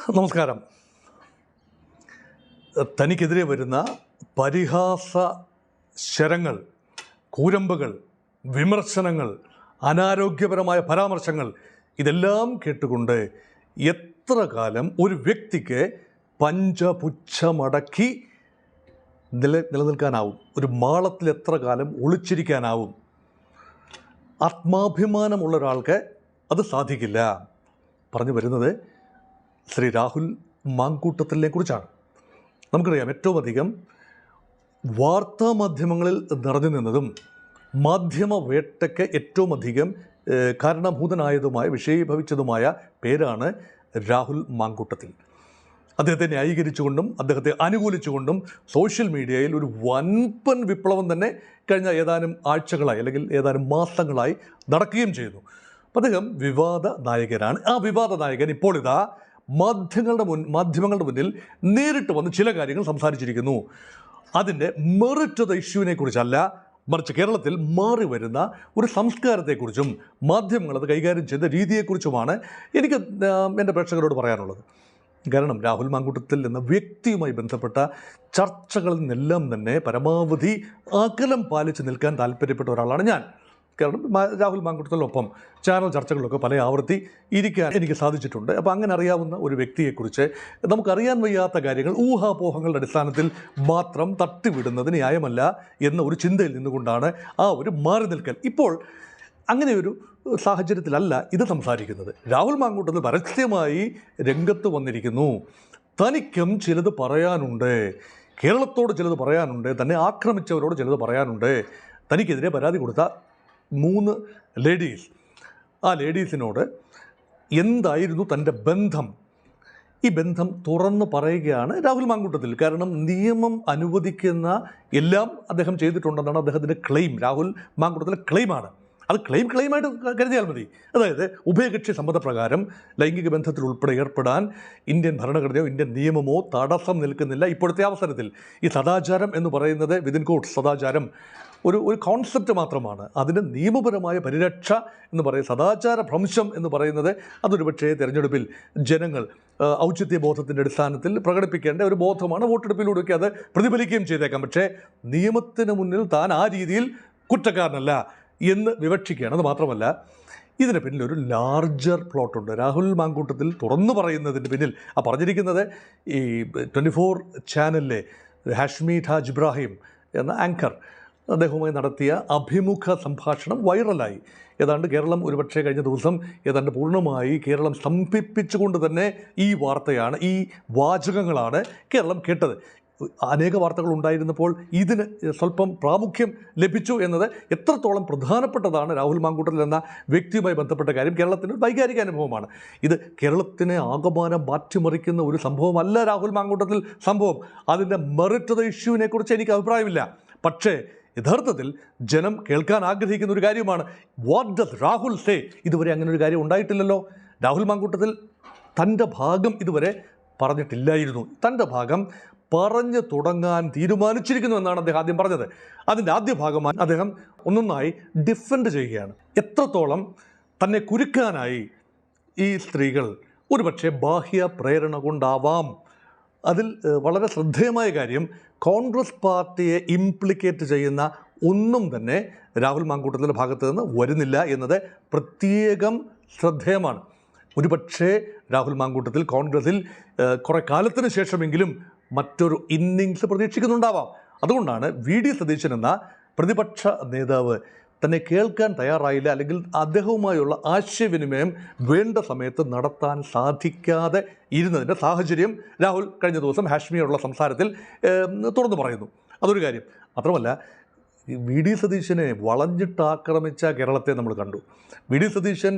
നമസ്കാരം. തനിക്കെതിരെ വരുന്ന പരിഹാസ ശരങ്ങൾ, കൂരമ്പുകൾ, വിമർശനങ്ങൾ, അനാരോഗ്യപരമായ പരാമർശങ്ങൾ ഇതെല്ലാം കേട്ടുകൊണ്ട് എത്ര കാലം ഒരു വ്യക്തിക്ക് പഞ്ചപുച്ഛമടക്കി നിലനിൽക്കാനാവും? ഒരു മാളത്തിൽ എത്ര കാലം ഒളിച്ചിരിക്കാനാവും? ആത്മാഭിമാനമുള്ള ഒരാൾക്ക് അത് സാധിക്കില്ല. പറഞ്ഞു വരുന്നത് ശ്രീ രാഹുൽ മാങ്കൂട്ടത്തിലിനെ കുറിച്ചാണ്. നമുക്കറിയാം, ഏറ്റവും അധികം വാർത്താമാധ്യമങ്ങളിൽ നിറഞ്ഞു നിന്നതും മാധ്യമ വേട്ടയ്ക്ക് ഏറ്റവും അധികം കാരണഭൂതനായതുമായ വിഷയീഭവിച്ചതുമായ പേരാണ് രാഹുൽ മാങ്കൂട്ടത്തിൽ. അദ്ദേഹത്തെ ന്യായീകരിച്ചുകൊണ്ടും അദ്ദേഹത്തെ അനുകൂലിച്ചുകൊണ്ടും സോഷ്യൽ മീഡിയയിൽ ഒരു വൻപൻ വിപ്ലവം തന്നെ കഴിഞ്ഞ ഏതാനും ആഴ്ചകളായി അല്ലെങ്കിൽ ഏതാനും മാസങ്ങളായി നടക്കുകയും ചെയ്യുന്നു. അപ്പം അദ്ദേഹം വിവാദ നായകനാണ്. ആ വിവാദ നായകൻ ഇപ്പോൾ ഇതാ മാധ്യമങ്ങളുടെ മുന്നിൽ നേരിട്ട് വന്ന് ചില കാര്യങ്ങൾ സംസാരിച്ചിരിക്കുന്നു. അതിൻ്റെ മെറിറ്റ് ദ ഇഷ്യൂവിനെ കുറിച്ചല്ല, മറിച്ച് കേരളത്തിൽ മാറി വരുന്ന ഒരു സംസ്കാരത്തെക്കുറിച്ചും മാധ്യമങ്ങൾ അത് കൈകാര്യം ചെയ്ത രീതിയെക്കുറിച്ചുമാണ് എനിക്ക് എൻ്റെ പ്രേക്ഷകരോട് പറയാനുള്ളത്. കാരണം രാഹുൽ മാങ്കൂട്ടത്തിൽ എന്ന വ്യക്തിയുമായി ബന്ധപ്പെട്ട ചർച്ചകളിൽ നിന്നെല്ലാം തന്നെ പരമാവധി അകലം പാലിച്ച് നിൽക്കാൻ താല്പര്യപ്പെട്ട ഒരാളാണ് ഞാൻ. കാരണം രാഹുൽ മാങ്കൂട്ടത്തിനൊപ്പം ചാനൽ ചർച്ചകളിലൊക്കെ പല ആവർത്തി ഇരിക്കാൻ എനിക്ക് സാധിച്ചിട്ടുണ്ട്. അപ്പോൾ അങ്ങനെ അറിയാവുന്ന ഒരു വ്യക്തിയെക്കുറിച്ച് നമുക്കറിയാൻ വയ്യാത്ത കാര്യങ്ങൾ ഊഹാപോഹങ്ങളുടെ അടിസ്ഥാനത്തിൽ മാത്രം തട്ടിവിടുന്നത് ന്യായമല്ല എന്ന ഒരു ചിന്തയിൽ നിന്നുകൊണ്ടാണ് ആ ഒരു മാറി നിൽക്കൽ. ഇപ്പോൾ അങ്ങനെയൊരു സാഹചര്യത്തിലല്ല ഇത് സംസാരിക്കുന്നത്. രാഹുൽ മാങ്കൂട്ടത്തിൽ പരസ്യമായി രംഗത്ത് വന്നിരിക്കുന്നു. തനിക്കും ചിലത് പറയാനുണ്ട്, കേരളത്തോട് ചിലത് പറയാനുണ്ട്, തന്നെ ആക്രമിച്ചവരോട് ചിലത് പറയാനുണ്ട്. തനിക്കെതിരെ പരാതി കൊടുത്ത 3 ലേഡീസ്, ആ ലേഡീസിനോട് എന്തായിരുന്നു തൻ്റെ ബന്ധം, ഈ ബന്ധം തുറന്നു പറയുകയാണ് രാഹുൽ മാങ്കൂട്ടത്തിൽ. കാരണം നിയമം അനുവദിക്കുന്ന എല്ലാം അദ്ദേഹം ചെയ്തിട്ടുണ്ടെന്നാണ് അദ്ദേഹത്തിൻ്റെ ക്ലെയിം. രാഹുൽ മാങ്കൂട്ടത്തിലെ ക്ലെയിമാണ്. അത് ക്ലെയിമായിട്ട് കരുതിയാൽ മതി. അതായത് ഉഭയകക്ഷി സമ്മതപ്രകാരം ലൈംഗിക ബന്ധത്തിൽ ഉൾപ്പെടെ ഏർപ്പെടാൻ ഇന്ത്യൻ ഭരണഘടനയോ ഇന്ത്യൻ നിയമമോ തടസ്സം നിൽക്കുന്നില്ല. ഇപ്പോഴത്തെ അവസരത്തിൽ ഈ സദാചാരം എന്ന് പറയുന്നത് വിതിൻ കോട്ട്സ് സദാചാരം ഒരു കോൺസെപ്റ്റ് മാത്രമാണ്. അതിന് നിയമപരമായ പരിരക്ഷ എന്ന് പറയുന്നത്, സദാചാര ഭ്രംശം എന്ന് പറയുന്നത് അതൊരു പക്ഷേ തിരഞ്ഞെടുപ്പിൽ ജനങ്ങൾ ഔചിത്യബോധത്തിൻ്റെ അടിസ്ഥാനത്തിൽ പ്രകടിപ്പിക്കേണ്ട ഒരു ബോധമാണ്. വോട്ടെടുപ്പിലൂടെയൊക്കെ അത് പ്രതിഫലിക്കുകയും ചെയ്തേക്കാം. പക്ഷേ നിയമത്തിന് മുന്നിൽ താൻ ആ രീതിയിൽ കുറ്റക്കാരനല്ല എന്ന് വിവക്ഷിക്കുകയാണ്. അത് മാത്രമല്ല, ഇതിന് പിന്നിൽ ഒരു ലാർജർ പ്ലോട്ടുണ്ട്. രാഹുൽ മാങ്കൂട്ടത്തിൽ തുറന്നു പറയുന്നതിന് പിന്നിൽ പറഞ്ഞിരിക്കുന്നത് ഈ 24 ചാനലിലെ ഹാഷ്മി ടാജ് ഇബ്രാഹിം എന്ന ആങ്കർ അദ്ദേഹവുമായി നടത്തിയ അഭിമുഖ സംഭാഷണം വൈറലായി. ഏതാണ്ട് കേരളം ഒരുപക്ഷെ കഴിഞ്ഞ ദിവസം ഏതാണ്ട് പൂർണ്ണമായി കേരളം സ്തംഭിപ്പിച്ചുകൊണ്ട് തന്നെ ഈ വാർത്തയാണ്, ഈ വാചകങ്ങളാണ് കേരളം കേട്ടത്. അനേക വാർത്തകൾ ഉണ്ടായിരുന്നപ്പോൾ ഇതിന് സ്വല്പം പ്രാമുഖ്യം ലഭിച്ചു എന്നത് എത്രത്തോളം പ്രധാനപ്പെട്ടതാണ് രാഹുൽ മാങ്കൂട്ടത്തിൽ എന്ന വ്യക്തിയുമായി ബന്ധപ്പെട്ട കാര്യം കേരളത്തിൻ്റെ വൈകാരിക അനുഭവമാണ്. ഇത് കേരളത്തിനെ ആകമാനം മാറ്റിമറിക്കുന്ന ഒരു സംഭവമല്ല രാഹുൽ മാങ്കൂട്ടത്തിൽ സംഭവം. അതിൻ്റെ മെറിറ്റ് ദ ഇഷ്യൂവിനെ കുറിച്ച് എനിക്ക് അഭിപ്രായമില്ല. പക്ഷേ യഥാർത്ഥത്തിൽ ജനം കേൾക്കാൻ ആഗ്രഹിക്കുന്ന ഒരു കാര്യമാണ്, വാട്ട് ഡസ് രാഹുൽ സേ? ഇതുവരെ അങ്ങനെ ഒരു കാര്യം ഉണ്ടായിട്ടില്ലല്ലോ. രാഹുൽ മാങ്കൂട്ടത്തിൽ തൻ്റെ ഭാഗം ഇതുവരെ പറഞ്ഞിട്ടില്ലായിരുന്നു. തൻ്റെ ഭാഗം പറഞ്ഞു തുടങ്ങാൻ തീരുമാനിച്ചിരിക്കുന്നു എന്നാണ് അദ്ദേഹം ആദ്യം പറഞ്ഞത്. അതിൻ്റെ ആദ്യ ഭാഗമായി അദ്ദേഹം ഒന്നൊന്നായി ഡിഫെൻഡ് ചെയ്യുകയാണ്. എത്രത്തോളം തന്നെ കുരുക്കാനായി ഈ സ്ത്രീകൾ ഒരുപക്ഷെ ബാഹ്യ പ്രേരണ കൊണ്ടാവാം. അതിൽ വളരെ ശ്രദ്ധേയമായ കാര്യം, കോൺഗ്രസ് പാർട്ടിയെ ഇംപ്ലിക്കേറ്റ് ചെയ്യുന്ന ഒന്നും തന്നെ രാഹുൽ മാങ്കൂട്ടത്തിൻ്റെ ഭാഗത്ത് നിന്ന് വരുന്നില്ല എന്നത് പ്രത്യേകം ശ്രദ്ധേയമാണ്. ഒരുപക്ഷെ രാഹുൽ മാങ്കൂട്ടത്തിൽ കോൺഗ്രസിൽ കുറേ കാലത്തിന് ശേഷമെങ്കിലും മറ്റൊരു ഇന്നിങ്സ് പ്രതീക്ഷിക്കുന്നുണ്ടാവാം. അതുകൊണ്ടാണ് വി.ഡി. സതീശൻ എന്ന പ്രതിപക്ഷ നേതാവ് തന്നെ കേൾക്കാൻ തയ്യാറായില്ല, അല്ലെങ്കിൽ അദ്ദേഹവുമായുള്ള ആശയവിനിമയം വേണ്ട സമയത്ത് നടത്താൻ സാധിക്കാതെ ഇരുന്നതിൻ്റെ സാഹചര്യം രാഹുൽ കഴിഞ്ഞ ദിവസം ഹാഷ്മിയോടുള്ള സംസാരത്തിൽ തുറന്നു പറയുന്നു. അതൊരു കാര്യം. മാത്രമല്ല, വി.ഡി. സതീശനെ വളഞ്ഞിട്ട് ആക്രമിച്ച കേരളത്തെ നമ്മൾ കണ്ടു. വി.ഡി. സതീശൻ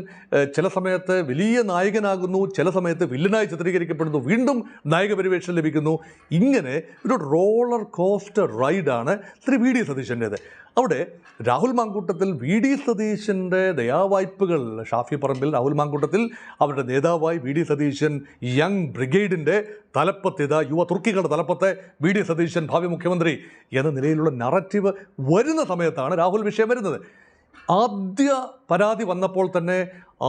ചില സമയത്ത് വലിയ നായകനാകുന്നു, ചില സമയത്ത് വില്ലനായി ചിത്രീകരിക്കപ്പെടുന്നു, വീണ്ടും നായക പരിവേഷം ലഭിക്കുന്നു. ഇങ്ങനെ ഒരു റോളർ കോസ്റ്റർ റൈഡാണ് ശ്രീ വി.ഡി. സതീശൻ്റേത്. അവിടെ രാഹുൽ മാങ്കൂട്ടത്തിൽ വി.ഡി. സതീശൻ്റെ ദയാവായ്പകൾ, ഷാഫി പറമ്പിൽ, രാഹുൽ മാങ്കൂട്ടത്തിൽ, അവരുടെ നേതാവായി വി.ഡി. സതീശൻ യങ് ബ്രിഗേഡിൻ്റെ തലപ്പത്ത്, യുവ തുർക്കികളുടെ തലപ്പത്ത് വി.ഡി. സതീശൻ ഭാവി മുഖ്യമന്ത്രി എന്ന നിലയിലുള്ള നറേറ്റീവ് വരുന്ന സമയത്താണ് രാഹുൽ വിഷയം വരുന്നത്. ആദ്യ പരാതി വന്നപ്പോൾ തന്നെ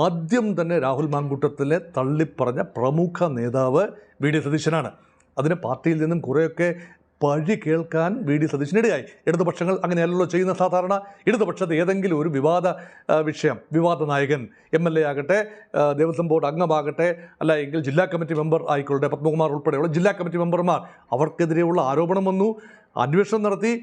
ആദ്യം തന്നെ രാഹുൽ മാങ്കൂട്ടത്തിലെ തള്ളിപ്പറഞ്ഞ പ്രമുഖ നേതാവ് വി ഡി സതീശനാണ്. അതിന് പാർട്ടിയിൽ നിന്നും കുറേയൊക്കെ പഴി കേൾക്കാൻ വി ഡി സതീശനിടയായി. ഇടതുപക്ഷങ്ങൾ അങ്ങനെയല്ലല്ലോ ചെയ്യുന്ന. സാധാരണ ഇടതുപക്ഷത്ത് ഏതെങ്കിലും ഒരു വിഷയം, വിവാദ നായകൻ, MLA ആകട്ടെ, ദേവസ്വം ബോർഡ് അംഗമാകട്ടെ, അല്ല എങ്കിൽ ജില്ലാ കമ്മിറ്റി മെമ്പർ ആയിക്കൊള്ളട്ടെ, പത്മകുമാർ ഉൾപ്പെടെയുള്ള ജില്ലാ കമ്മിറ്റി മെമ്പർമാർ, അവർക്കെതിരെയുള്ള ആരോപണം വന്നു, അന്വേഷണം നടത്തി,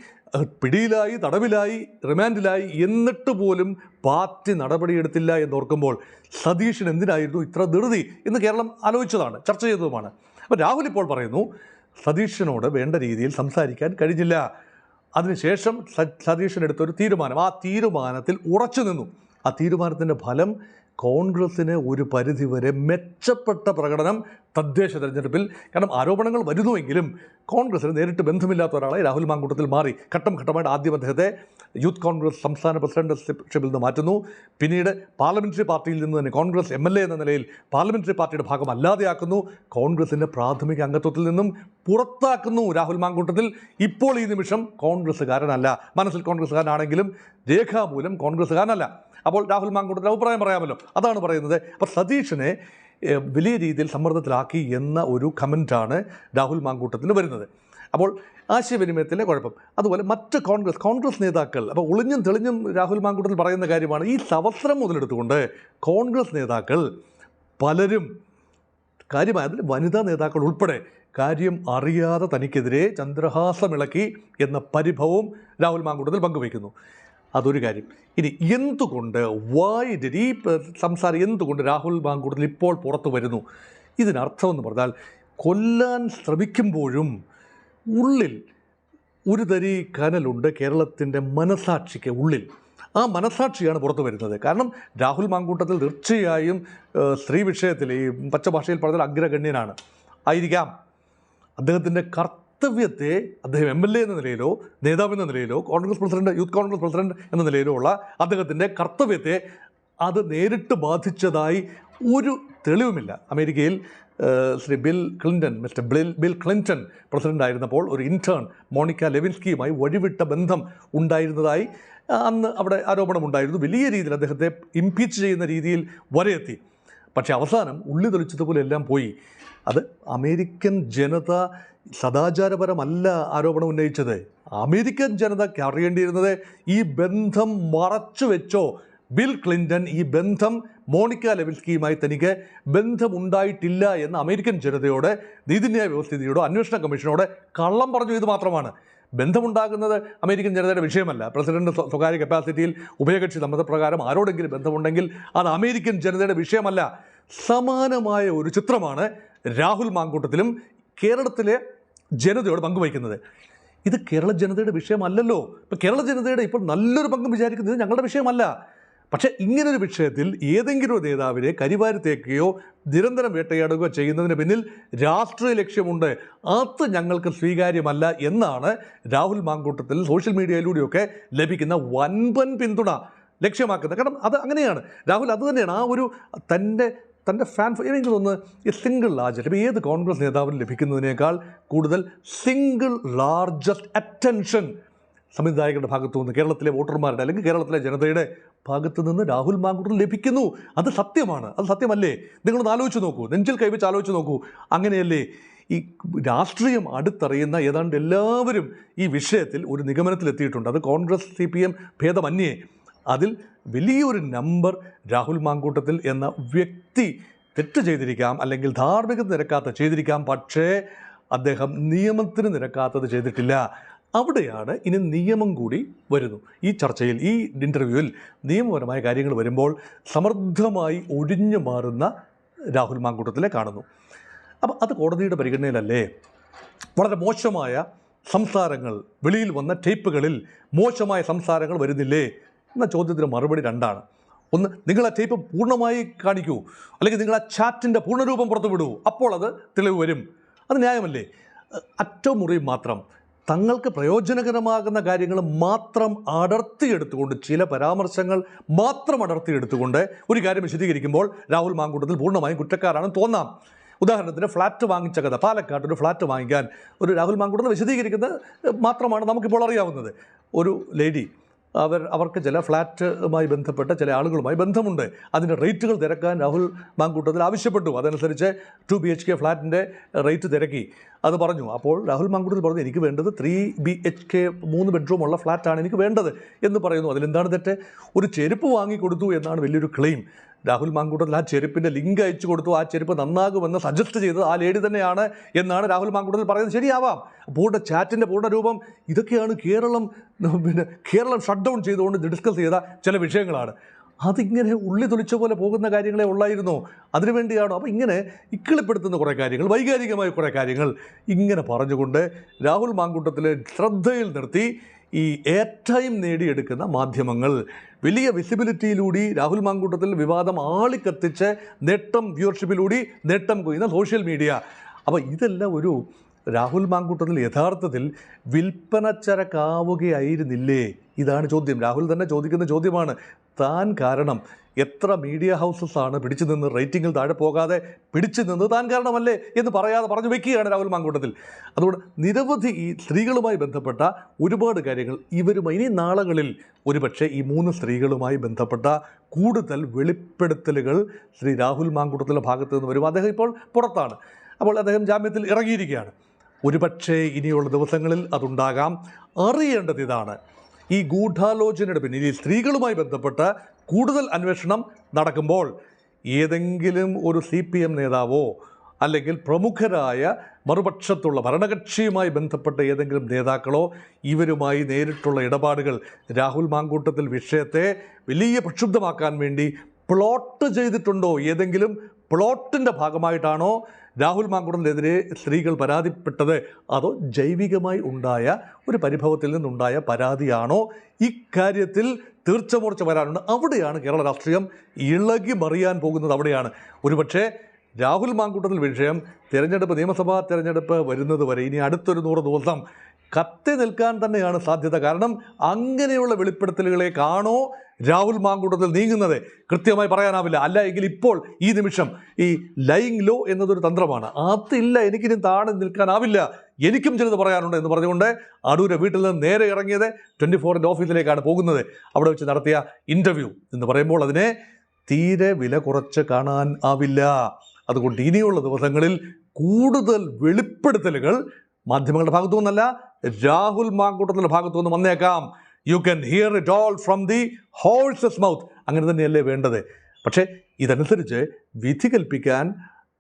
പിടിയിലായി, തടവിലായി, റിമാൻഡിലായി, എന്നിട്ട് പോലും പാർട്ടി നടപടിയെടുത്തില്ല എന്നോർക്കുമ്പോൾ സതീശൻ എന്തിനായിരുന്നു ഇത്ര ധൃതി എന്ന് കേരളം ആലോചിച്ചതാണ്, ചർച്ച ചെയ്തതുമാണ്. അപ്പോൾ രാഹുൽ ഇപ്പോൾ പറയുന്നു സതീശനോട് വേണ്ട രീതിയിൽ സംസാരിക്കാൻ കഴിഞ്ഞില്ല. അതിനുശേഷം സതീശൻ എടുത്തൊരു തീരുമാനം, ആ തീരുമാനത്തിൽ ഉറച്ചു നിന്നു. ആ തീരുമാനത്തിൻ്റെ ഫലം കോൺഗ്രസ്സിന് ഒരു പരിധിവരെ മെച്ചപ്പെട്ട പ്രകടനം തദ്ദേശ തെരഞ്ഞെടുപ്പിൽ. കാരണം ആരോപണങ്ങൾ വരുന്നുവെങ്കിലും കോൺഗ്രസ്സിന് നേരിട്ട് ബന്ധമില്ലാത്ത ഒരാളെ രാഹുൽ മാങ്കൂട്ടത്തിൽ മാറി. ഘട്ടം ഘട്ടമായിട്ട് ആദ്യം അദ്ദേഹത്തെ യൂത്ത് കോൺഗ്രസ് സംസ്ഥാന പ്രസിഡന്റ്ഷിപ്പിൽ നിന്ന് മാറ്റുന്നു. പിന്നീട് പാർലമെൻ്ററി പാർട്ടിയിൽ നിന്ന് തന്നെ കോൺഗ്രസ് MLA എന്ന നിലയിൽ പാർലമെൻ്ററി പാർട്ടിയുടെ ഭാഗമല്ലാതെയാക്കുന്നു. കോൺഗ്രസിൻ്റെ പ്രാഥമിക അംഗത്വത്തിൽ നിന്നും പുറത്താക്കുന്നു രാഹുൽ മാങ്കൂട്ടത്തിൽ. ഇപ്പോൾ ഈ നിമിഷം കോൺഗ്രസ്സുകാരനല്ല, മനസ്സിൽ കോൺഗ്രസ്സുകാരനാണെങ്കിലും രേഖാമൂലം കോൺഗ്രസ്സുകാരനല്ല. അപ്പോൾ രാഹുൽ മാങ്കൂട്ടത്തിൽ അഭിപ്രായം പറയാമല്ലോ, അതാണ് പറയുന്നത്. അപ്പോൾ സതീശനെ വലിയ രീതിയിൽ സമ്മർദ്ദത്തിലാക്കി എന്ന ഒരു കമൻറ്റാണ് രാഹുൽ മാങ്കൂട്ടത്തിന് വരുന്നത്. അപ്പോൾ ആശയവിനിമയത്തിലെ കുഴപ്പം. അതുപോലെ മറ്റ് കോൺഗ്രസ് നേതാക്കൾ, അപ്പോൾ ഒളിഞ്ഞും തെളിഞ്ഞും രാഹുൽ മാങ്കൂട്ടത്തിൽ പറയുന്ന കാര്യമാണ്, ഈ അവസരം മുതലെടുത്തുകൊണ്ട് കോൺഗ്രസ് നേതാക്കൾ പലരും കാര്യമായതിൽ വനിതാ നേതാക്കൾ ഉൾപ്പെടെ കാര്യം അറിയാതെ തനിക്കെതിരെ ചന്ദ്രഹാസമിളക്കി എന്ന പരിഭവവും രാഹുൽ മാങ്കൂട്ടത്തിൽ പങ്കുവയ്ക്കുന്നു. അതൊരു കാര്യം. ഇനി എന്തുകൊണ്ട് ഈ സംസാരം എന്തുകൊണ്ട് രാഹുൽ മാങ്കൂട്ടത്തിൽ ഇപ്പോൾ പുറത്തു വരുന്നു? ഇതിനർത്ഥമെന്ന് പറഞ്ഞാൽ കൊല്ലാൻ ശ്രമിക്കുമ്പോഴും ഉള്ളിൽ ഒരു തരി കനലുണ്ട് കേരളത്തിൻ്റെ മനസാക്ഷിക്ക് ഉള്ളിൽ. ആ മനസാക്ഷിയാണ് പുറത്തു വരുന്നത്. കാരണം രാഹുൽ മാങ്കൂട്ടത്തിൽ തീർച്ചയായും സ്ത്രീ വിഷയത്തിൽ ഈ പച്ചഭാഷയിൽ പറഞ്ഞാൽ അഗ്രഗണ്യനാണ് ആയിരിക്കാം. അദ്ദേഹത്തിൻ്റെ കർത്തവ്യത്തെ അദ്ദേഹം MLA എന്ന നിലയിലോ നേതാവെന്ന നിലയിലോ യൂത്ത് കോൺഗ്രസ് പ്രസിഡന്റ് എന്ന നിലയിലോ ഉള്ള അദ്ദേഹത്തിൻ്റെ കർത്തവ്യത്തെ അത് നേരിട്ട് ബാധിച്ചതായി ഒരു തെളിവുമില്ല. അമേരിക്കയിൽ Shri mister bill Clinton president ആയിരുന്നപ്പോൾ ഒരു ഇൻറ്റേൺ മോണിക്ക ലെവിൻസ്കിയുമായി വഴിവിട്ട ബന്ധം ഉണ്ടായിരുന്നതായി അന്ന് അവിടെ ആരോപണമുണ്ടായിരുന്നു. വലിയ രീതിയിൽ അദ്ദേഹത്തെ ഇംപീച്ച് ചെയ്യുന്ന രീതിയിൽ വരെ എത്തി. പക്ഷേ അവസാനം ഉള്ളി തെളിച്ചതുപോലെ എല്ലാം പോയി. അത് അമേരിക്കൻ ജനത സദാചാരപരമല്ല ആരോപണം ഉന്നയിച്ചത്. അമേരിക്കൻ ജനതയ്ക്ക് അറിയേണ്ടിയിരുന്നത് ഈ ബന്ധം മറച്ചു വെച്ചോ ബിൽ ക്ലിൻ്റൺ ഈ ബന്ധം മോണിക്ക ലെവിൻസ്കിയുമായി തനിക്ക് ബന്ധമുണ്ടായിട്ടില്ല എന്ന് അമേരിക്കൻ ജനതയോട്, നീതിന്യായ വ്യവസ്ഥിതിയോടോ അന്വേഷണ കമ്മീഷനോട് കള്ളം പറഞ്ഞു. ഇത് മാത്രമാണ്. ബന്ധമുണ്ടാകുന്നത് അമേരിക്കൻ ജനതയുടെ വിഷയമല്ല. പ്രസിഡന്റ് സ്വകാര്യ കപ്പാസിറ്റിയിൽ ഉഭയകക്ഷി സമ്മതപ്രകാരം ആരോടെങ്കിലും ബന്ധമുണ്ടെങ്കിൽ അത് അമേരിക്കൻ ജനതയുടെ വിഷയമല്ല. സമാനമായ ഒരു ചിത്രമാണ് രാഹുൽ മാങ്കൂട്ടത്തിലും കേരളത്തിലെ ജനതയോട് പങ്കുവയ്ക്കുന്നത്. ഇത് കേരള ജനതയുടെ വിഷയമല്ലല്ലോ. ഇപ്പോൾ കേരള ജനതയുടെ ഇപ്പോൾ നല്ലൊരു പങ്കും വിചാരിക്കുന്നത് ഞങ്ങളുടെ വിഷയമല്ല. പക്ഷേ ഇങ്ങനൊരു വിഷയത്തിൽ ഏതെങ്കിലും ഒരു നേതാവിനെ കരിവാരിത്തേക്കുകയോ നിരന്തരം വേട്ടയാടുകയോ ചെയ്യുന്നതിന് പിന്നിൽ രാഷ്ട്രീയ ലക്ഷ്യമുണ്ട്. അത് ഞങ്ങൾക്ക് സ്വീകാര്യമല്ല എന്നാണ് രാഹുൽ മാങ്കൂട്ടത്തിൽ സോഷ്യൽ മീഡിയയിലൂടെയൊക്കെ ലഭിക്കുന്ന വൻപൻ പിന്തുണ ലക്ഷ്യമാക്കുന്നത്. കാരണം അത് അങ്ങനെയാണ്. രാഹുൽ അത് തന്നെയാണ്. ആ ഒരു തൻ്റെ എനിക്ക് തോന്നുന്നത് ഈ സിംഗിൾ ലാർജസ്റ്റ്, ഇപ്പോൾ ഏത് കോൺഗ്രസ് നേതാവിന് ലഭിക്കുന്നതിനേക്കാൾ കൂടുതൽ സിംഗിൾ ലാർജസ്റ്റ് അറ്റൻഷൻ സംവിധായകരുടെ ഭാഗത്തു നിന്ന്, കേരളത്തിലെ വോട്ടർമാരുടെ അല്ലെങ്കിൽ കേരളത്തിലെ ജനതയുടെ ഭാഗത്തു നിന്ന് രാഹുൽ മാങ്കൂട്ടത്തിൽ ലഭിക്കുന്നു. അത് സത്യമാണ്. അത് സത്യമല്ലേ? നിങ്ങളൊന്ന് ആലോചിച്ച് നോക്കൂ, നെഞ്ചിൽ കൈവച്ച് ആലോചിച്ച് നോക്കൂ. അങ്ങനെയല്ലേ ഈ രാഷ്ട്രീയം അടുത്തറിയുന്ന ഏതാണ്ട് എല്ലാവരും ഈ വിഷയത്തിൽ ഒരു നിഗമനത്തിലെത്തിയിട്ടുണ്ട്. അത് കോൺഗ്രസ് CPM ഭേദമന്യേ അതിൽ വലിയൊരു നമ്പർ രാഹുൽ മാങ്കൂട്ടത്തിൽ എന്ന വ്യക്തി തെറ്റ് ചെയ്തിരിക്കാം, അല്ലെങ്കിൽ ധാർമ്മികത നിരക്കാത്ത ചെയ്തിരിക്കാം. പക്ഷേ അദ്ദേഹം നിയമത്തിന് നിരക്കാത്തത് ചെയ്തിട്ടില്ല. അവിടെയാണ് ഇനി നിയമം കൂടി വരുന്നു. ഈ ചർച്ചയിൽ, ഈ ഇൻ്റർവ്യൂവിൽ നിയമപരമായ കാര്യങ്ങൾ വരുമ്പോൾ സമർത്ഥമായി ഒഴിഞ്ഞു മാറുന്ന രാഹുൽ മാങ്കൂട്ടത്തിലെ കാണുന്നു. അപ്പം അത് കോടതിയുടെ പരിഗണനയിലല്ലേ? വളരെ മോശമായ സംസാരങ്ങൾ വെളിയിൽ വന്ന ടേപ്പുകളിൽ മോശമായ സംസാരങ്ങൾ വരുന്നില്ലേ എന്ന ചോദ്യത്തിന് മറുപടി രണ്ടാണ്. ഒന്ന്, നിങ്ങൾ ആ ടേപ്പ് പൂർണ്ണമായി കാണിക്കൂ, അല്ലെങ്കിൽ നിങ്ങൾ ആ ചാറ്റിൻ്റെ പൂർണ്ണരൂപം പുറത്തു വിടൂ, അപ്പോൾ അത് തെളിവ് വരും. അത് ന്യായമല്ലേ? അറ്റമുറി മാത്രം തങ്ങൾക്ക് പ്രയോജനകരമാകുന്ന കാര്യങ്ങൾ മാത്രം അടർത്തിയെടുത്തുകൊണ്ട്, ചില പരാമർശങ്ങൾ മാത്രം അടർത്തിയെടുത്തുകൊണ്ട് ഒരു കാര്യം വിശദീകരിക്കുമ്പോൾ രാഹുൽ മാങ്കൂട്ടത്തിൽ പൂർണ്ണമായും കുറ്റക്കാരാണെന്ന് തോന്നാം. ഉദാഹരണത്തിന് ഫ്ലാറ്റ് വാങ്ങിച്ച കഥ, പാലക്കാട് ഒരു ഫ്ലാറ്റ് വാങ്ങിക്കാൻ ഒരു രാഹുൽ മാങ്കൂട്ടത്തിൽ വിശദീകരിക്കുന്നത് മാത്രമാണ് നമുക്കിപ്പോൾ അറിയാവുന്നത്. ഒരു ലേഡി അവർക്ക് ചില ഫ്ലാറ്റുമായി ബന്ധപ്പെട്ട ചില ആളുകളുമായി ബന്ധമുണ്ട്. അതിൻ്റെ റേറ്റുകൾ തിരക്കാൻ രാഹുൽ മാങ്കൂട്ടത്തിൽ ആവശ്യപ്പെട്ടു. അതനുസരിച്ച് 2 BHK ഫ്ലാറ്റിൻ്റെ റേറ്റ് തിരക്കി. അത് പറഞ്ഞു. അപ്പോൾ രാഹുൽ മാങ്കൂട്ടത്തിൽ പറഞ്ഞു, എനിക്ക് വേണ്ടത് 3 BHK 3 ബെഡ്റൂമുള്ള ഫ്ലാറ്റാണ് എനിക്ക് വേണ്ടത് എന്ന് പറയുന്നു. അതിലെന്താണ് തെറ്റ്? ഒരു ചെരുപ്പ് വാങ്ങിക്കൊടുത്തു എന്നാണ് വലിയൊരു ക്ലെയിം. രാഹുൽ മാങ്കൂട്ടത്തിൽ ആ ചെരുപ്പിൻ്റെ ലിങ്ക് അയച്ചു കൊടുത്തു. ആ ചെരുപ്പ് നന്നാകുമെന്ന് സജസ്റ്റ് ചെയ്തത് ആ ലേഡി തന്നെയാണ് എന്നാണ് രാഹുൽ മാങ്കൂട്ടത്തിൽ പറയുന്നത്. ശരിയാവാം. പൂർണ്ണ ചാറ്റിൻ്റെ പൂർണ്ണ രൂപം ഇതൊക്കെയാണ് കേരളം ഷട്ട് ഡൗൺ ചെയ്തുകൊണ്ട് ഡിസ്കസ് ചെയ്ത ചില വിഷയങ്ങളാണ്. അതിങ്ങനെ ഉള്ളി തൊളിച്ച പോലെ പോകുന്ന കാര്യങ്ങളെ ഉള്ളായിരുന്നോ? അതിനുവേണ്ടിയാണോ? അപ്പോൾ ഇങ്ങനെ ഇക്കിളിപ്പെടുത്തുന്ന കുറേ കാര്യങ്ങൾ, വൈകാരികമായ കുറേ കാര്യങ്ങൾ ഇങ്ങനെ പറഞ്ഞുകൊണ്ട് രാഹുൽ മാങ്കൂട്ടത്തിലെ ശ്രദ്ധയിൽ നിർത്തി ഈ എയർ ടൈം നേടിയെടുക്കുന്ന മാധ്യമങ്ങൾ വലിയ വിസിബിലിറ്റിയിലൂടെ രാഹുൽ മാങ്കൂട്ടത്തിൽ വിവാദം ആളിക്കത്തിച്ച് നേട്ടം വ്യൂവർഷിപ്പിലൂടെ നേട്ടം കൊയ്യുന്ന സോഷ്യൽ മീഡിയ. അപ്പോൾ ഇതെല്ലാം ഒരു രാഹുൽ മാങ്കൂട്ടത്തിൽ യഥാർത്ഥത്തിൽ വിൽപ്പനച്ചരക്കാവുകയായിരുന്നില്ലേ? ഇതാണ് ചോദ്യം. രാഹുൽ തന്നെ ചോദിക്കുന്ന ചോദ്യമാണ്. താൻ കാരണം എത്ര മീഡിയ ഹൗസസാണ് പിടിച്ചു നിന്ന് റേറ്റിങ്ങിൽ താഴെ പോകാതെ പിടിച്ചു നിന്ന് താൻ കാരണമല്ലേ എന്ന് പറഞ്ഞു വയ്ക്കുകയാണ് രാഹുൽ മാങ്കൂട്ടത്തിൽ. അതുകൊണ്ട് നിരവധി ഈ സ്ത്രീകളുമായി ബന്ധപ്പെട്ട ഒരുപാട് കാര്യങ്ങൾ ഇവരുമായി ഇനി നാളുകളിൽ ഒരുപക്ഷെ ഈ 3 സ്ത്രീകളുമായി ബന്ധപ്പെട്ട കൂടുതൽ വെളിപ്പെടുത്തലുകൾ ശ്രീ രാഹുൽ മാങ്കൂട്ടത്തിൻ്റെ ഭാഗത്തു നിന്ന് വരും. അദ്ദേഹം ഇപ്പോൾ പുറത്താണ്. അപ്പോൾ അദ്ദേഹം ജാമ്യത്തിൽ ഇറങ്ങിയിരിക്കുകയാണ്. ഒരുപക്ഷെ ഇനിയുള്ള ദിവസങ്ങളിൽ അതുണ്ടാകാം. അറിയേണ്ടത് ഇതാണ്, ഈ ഗൂഢാലോചനയുടെ പിന്നിൽ ഈ സ്ത്രീകളുമായി ബന്ധപ്പെട്ട് കൂടുതൽ അന്വേഷണം നടക്കുമ്പോൾ ഏതെങ്കിലും ഒരു CPM നേതാവോ അല്ലെങ്കിൽ പ്രമുഖരായ മറുപക്ഷത്തുള്ള ഭരണകക്ഷിയുമായി ബന്ധപ്പെട്ട ഏതെങ്കിലും നേതാക്കളോ ഇവരുമായി നേരിട്ടുള്ള ഇടപാടുകൾ രാഹുൽ മാങ്കൂട്ടത്തിൽ വിഷയത്തെ വലിയ പ്രക്ഷുബ്ധമാക്കാൻ വേണ്ടി പ്ലോട്ട് ചെയ്തിട്ടുണ്ടോ? ഏതെങ്കിലും പ്ലോട്ടിൻ്റെ ഭാഗമായിട്ടാണോ രാഹുൽ മാങ്കൂട്ടത്തിനെതിരെ സ്ത്രീകൾ പരാതിപ്പെട്ടത്? അതോ ജൈവികമായി ഉണ്ടായ ഒരു പരിഭവത്തിൽ നിന്നുണ്ടായ പരാതിയാണോ? ഇക്കാര്യത്തിൽ തീർച്ചമൂർച്ച വരാനുണ്ട്. അവിടെയാണ് കേരള രാഷ്ട്രീയം ഇളകി മറിയാൻ പോകുന്നത്. അവിടെയാണ് ഒരുപക്ഷെ രാഹുൽ മാങ്കൂട്ടത്തിൽ വിഷയം നിയമസഭാ തെരഞ്ഞെടുപ്പ് വരുന്നത് വരെ ഇനി അടുത്തൊരു 100 ദിവസം കത്തി നിൽക്കാൻ തന്നെയാണ് സാധ്യത. കാരണം അങ്ങനെയുള്ള വെളിപ്പെടുത്തലുകളേക്കാണോ രാഹുൽ മാങ്കൂട്ടത്തിൽ നീങ്ങുന്നത് കൃത്യമായി പറയാനാവില്ല. അല്ല എങ്കിൽ ഇപ്പോൾ ഈ നിമിഷം ഈ ലൈങ് ലോ എന്നതൊരു തന്ത്രമാണ്. അതില്ല, എനിക്കിനി താഴെ നിൽക്കാനാവില്ല, എനിക്കും ചിലത് പറയാനുണ്ട് എന്ന് പറഞ്ഞുകൊണ്ട് അടൂരെ വീട്ടിൽ നിന്ന് നേരെ ഇറങ്ങിയത് 24ൻ്റെ ഓഫീസിലേക്കാണ് പോകുന്നത്. അവിടെ വെച്ച് നടത്തിയ ഇൻ്റർവ്യൂ എന്ന് പറയുമ്പോൾ അതിനെ തീരെ വില കുറച്ച് കാണാൻ ആവില്ല. അതുകൊണ്ട് ഇനിയുള്ള ദിവസങ്ങളിൽ കൂടുതൽ വെളിപ്പെടുത്തലുകൾ മാധ്യമങ്ങളുടെ ഭാഗത്തു നിന്നല്ല, രാഹുൽ മാങ്കൂട്ടത്തിൻ്റെ ഭാഗത്തു നിന്ന് വന്നേക്കാം. You can hear it all from the horses mouth. അങ്ങനെ തന്നെയല്ലേ വേണ്ടത്. പക്ഷേ ഇതനുസരിച്ച് വിധി കൽപ്പിക്കാൻ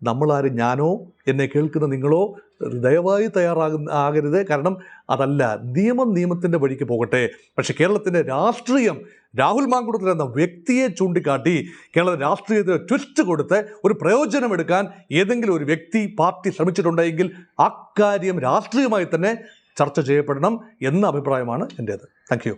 നമ്മളാരും, ഞാനോ എന്നെ കേൾക്കുന്ന നിങ്ങളോ ദയവായി ആകരുത്. കാരണം അതല്ല, നിയമത്തിൻ്റെ വഴിക്ക് പോകട്ടെ. പക്ഷേ കേരളത്തിൻ്റെ രാഷ്ട്രീയം രാഹുൽ മാങ്കൂട്ടത്തിൽ എന്ന വ്യക്തിയെ ചൂണ്ടിക്കാട്ടി കേരള രാഷ്ട്രീയത്തിന് ട്വിസ്റ്റ് കൊടുത്ത് ഒരു പ്രയോജനമെടുക്കാൻ ഏതെങ്കിലും ഒരു വ്യക്തി, പാർട്ടി ശ്രമിച്ചിട്ടുണ്ടെങ്കിൽ അക്കാര്യം രാഷ്ട്രീയമായി തന്നെ ചർച്ച ചെയ്യപ്പെടണം എന്ന അഭിപ്രായമാണ് എൻ്റേത്. Thank you.